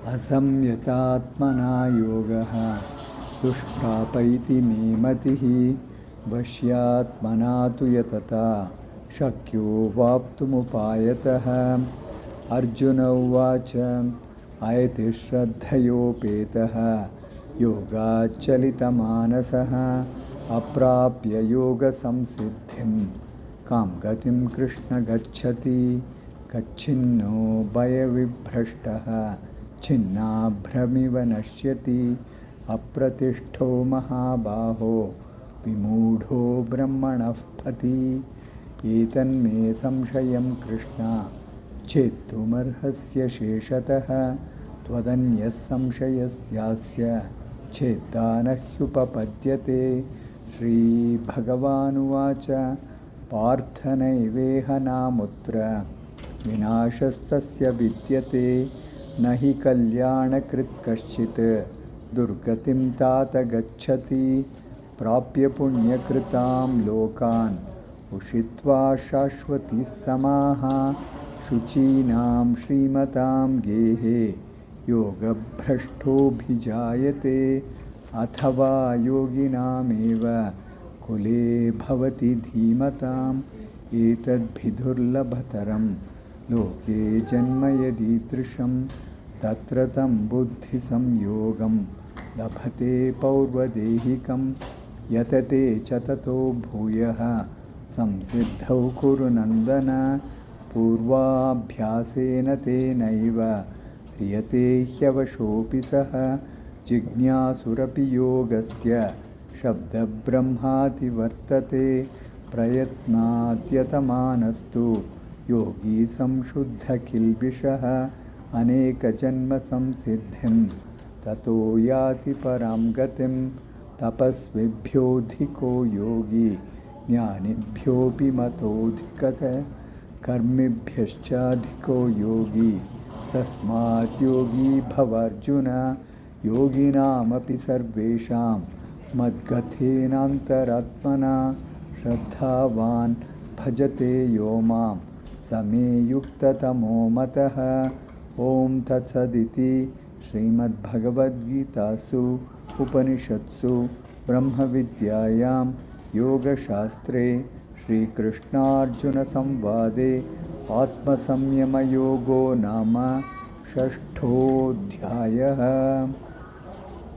असंयतात्मना योगः दुष्प्रापैति मे मतिः वश्यात्मना तु यतता शक्यो वाप्तुमुपायतः। अर्जुन उवाच अयति श्रद्धयोपेतः योगाच्चलितमानसः अप्राप्य योगसंसिद्धिं कां गतिं कृष्ण गच्छति। कच्छिन्नो भयविभ्रष्टः छिन्नाभ्रमिव नश्यति अप्रतिष्ठो महाबाहो विमूढो ब्रह्मणः पथि। एतन्मे संशयं कृष्ण छेत्तुमर्हस्य शेषतः त्वदन्यः संशयस्यास्य छेद्दा न ह्युपपद्यते। श्रीभगवानुवाच पार्थ नैवेह नामुत्र विनाशस्तस्य विद्यते न हि कल्याणकृत् कश्चित् दुर्गतिं तात गच्छति। प्राप्य पुण्यकृतां लोकान् उषित्वा शाश्वती समाः शुचीनां श्रीमतां गेहे योगभ्रष्टोऽभिजायते अथवा योगिनामेव कुले भवति धीमताम्। एतद्भिदुर्लभतरं लोके जन्म यदीदृशं तत्र तं बुद्धिसंयोगं लभते पौर्वदेहिकं। यतते च ततो भूयः संसिद्धौ कुरु नन्दन पूर्वाभ्यासेन तेनैव ह्रियते ह्यवशोऽपि सः। जिज्ञासुरपि योगस्य शब्दब्रह्माति वर्तते प्रयत्नाद्यतमानस्तु योगी संशुद्धकिल्बिषः अनेकजन्मसंसिद्धिं ततो याति परां गतिं। तपस्विभ्योऽधिको योगी ज्ञानिभ्योऽपि मतोऽधिकः कर्मिभ्यश्चाधिको योगी तस्मात् योगी भव अर्जुन। योगिनामपि सर्वेषां मद्गतेनान्तरात्मना श्रद्धावान् भजते यो मां स मे युक्ततमो मतः। ॐ तत्सदिति श्रीमद्भगवद्गीतासु उपनिषत्सु ब्रह्मविद्यायां योगशास्त्रे श्रीकृष्णार्जुनसंवादे आत्मसंयमयोगो नाम षष्ठोऽध्यायः।